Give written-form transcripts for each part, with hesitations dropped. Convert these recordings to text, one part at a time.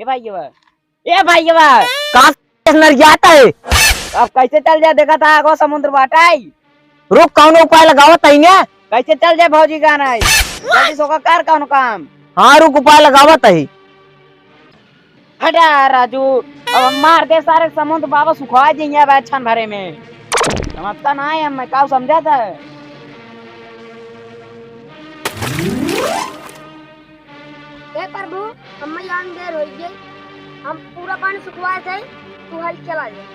ये भाई कहाँ नर जाता है। अब कैसे चल जाए? देखा था आगो समुद्र बाटाई। रुक कौन उपाय लगावत है ने? कैसे चल जाए भौजी गाना है? जल्दी सोका कर कौन काम। हाँ रुक उपाय लगावत है। हटा राजू, अब हम मार दे सारे समुद्र बाबा सुखा देंगे अब छन भरे में। समझता ना है, मैं क्या समझा था। प्रभु हम यान देर हो गई, हम पूरा पानी सुखवा जाए, तू हल चला जाए।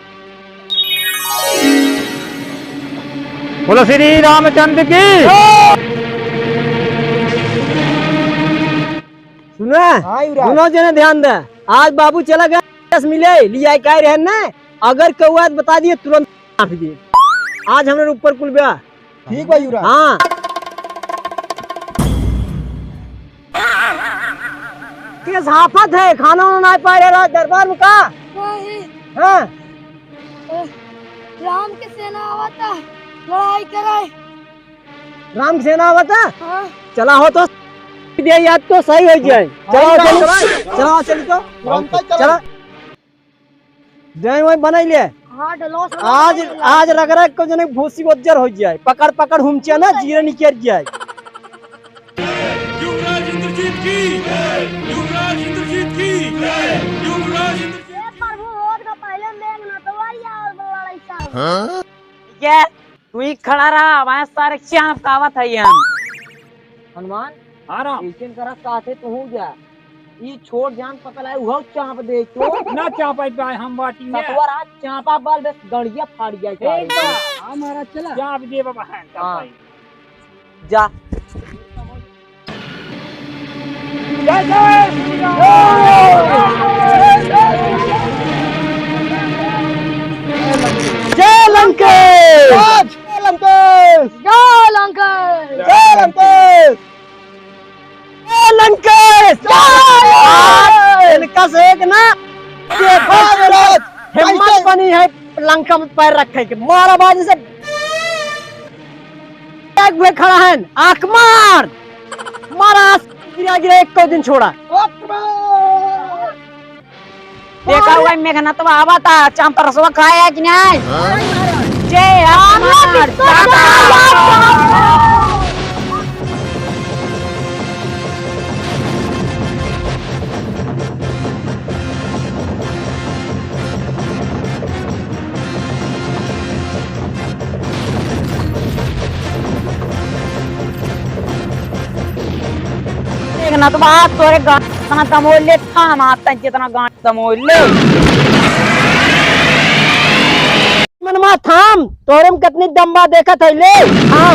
बोलो श्री रामचंद्र की। सुनो जने ध्यान दे। आज बाबू चला गया मिले लिया क्या रहना, अगर कौआ बता दिए तुरंत माफी दिए। आज हमने ऊपर कुल गया। ठीक भाई युवराज। हाँ किस हाफत है, खाना वाना नहीं पा रहा दरबार में का। हाँ राम की सेना आवता, लड़ाई कराए। राम की सेना आवता। हाँ। चला हो तो दे याद तो सही हो जाए। चलो चलो चलो तो चलो जय वही बनाई ले। हाँ डलो। आज लग रहा है को जने भूसी उज्जर हो जाए, पकड़ पकड़ हुमचिया ना जीरे निकल जाए। युवराज इंद्रजीत की जय, युवराज इंद्रजीत की जय, युवराज इंद्रजीत। प्रभु और का पहले देखना तो वही और लड़ाई सा। ये तू ही खड़ा रहा, हमारे सारे चाप कावत है हम। हनुमान हाँ राम। लेकिन करा साथे तो हो गया। ये छोड़ जान पकड़ आए वो चाप दे तो ना चापाई पाए हम बाटी में। सतवर आज चापा बाल बस गड़िया फाड़ गया। एक बार हमारा चला चाप दे बाबा है चापाई। जा जय जय श्री राम। जय लंकेश, जय लंकेश, जय लंकेश, जय लंकेश, जय लंकेश। इनका से एक ना हिम्मत बनी है लंका में पैर रखे के मारा बाजी से एक वे खड़ा है। आंख मार मारा गिरा गिरा एक को दिन छोड़ा। देखा हुआ मेघना तो आवा था, चांप रसवा खाया कि नहीं? जय हनुमान। देखना तो बात तोरे गाना तमोल ले था, माता जितना गाना तमोल ले। मनमा थाम तोरे में कितनी दम्बा देखा था ले। हाँ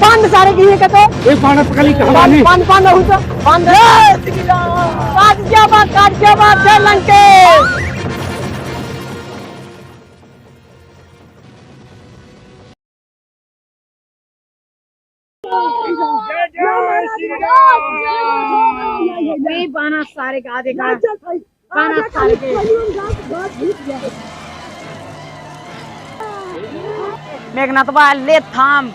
पांड सारे की कहते एक पाना पकड़ी कहानी। पांड पांड हो तो पांड काट क्या बात है लंकेश। जय जय श्री राम। नहीं पाना सारे का देखा, पाना सारे के मेघना तो बाल ले थाम।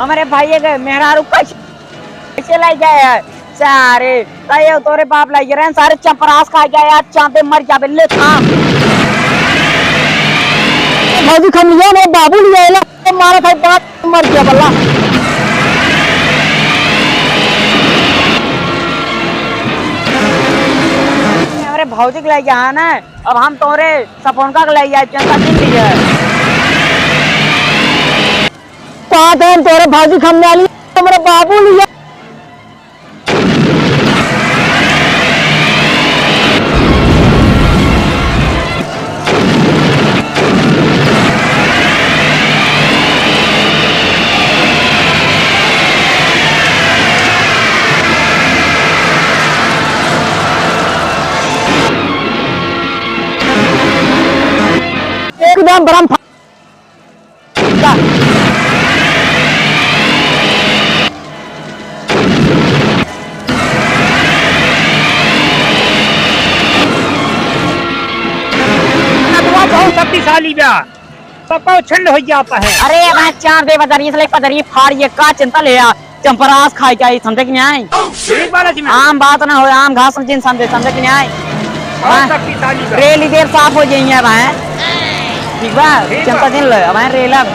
हमारे भाई के मेहरारू कैसे लाई गए है सारे तय तोरे बाप लाई गए सारे चंपरास खा गए यार चांदे मर जाबे ले था भाजी खम लिया मैं बाबू लिया ला मारा था बात मर गया बल्ला हमारे भौजी के लाई गया ना अब हम तोरे सपोनका के लाई जाए चंदा दिन लिए बात है तोरे भाजी खम वाली मेरा बाबू लिया एकदम बरम बहुत शक्तिशाली बा पापा छंड हो जाता है। अरे मैं चार दे बदरी इसलिए पदरी फाड़ ये का चिंता ले आ चंपरास खाई जाए समझे कि नहीं आई एक बार जी आम बात ना हो आम घास जिन समझे समझे कि नहीं आई बहुत शक्तिशाली बा रेल देर साफ हो जाइए अब हैं ठीक बा चिंता दिन ले अब हैं रेल अब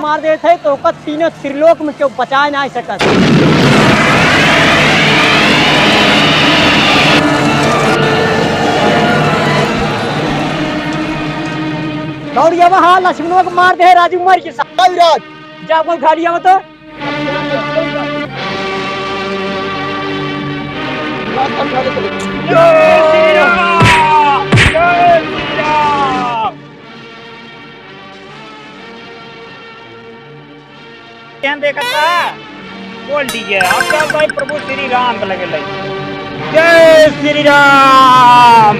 मार दे थे तो ओकर तीनों त्रिलोक में क्यों बचा नहीं सकत दौड़िया वहाँ लक्ष्मणों को मार दे राजू कुमार के साथ विराट जा कोई खा लिया तो क्या देखता बोल दीजिए आपका भाई प्रभु श्री राम लगे जय श्री राम।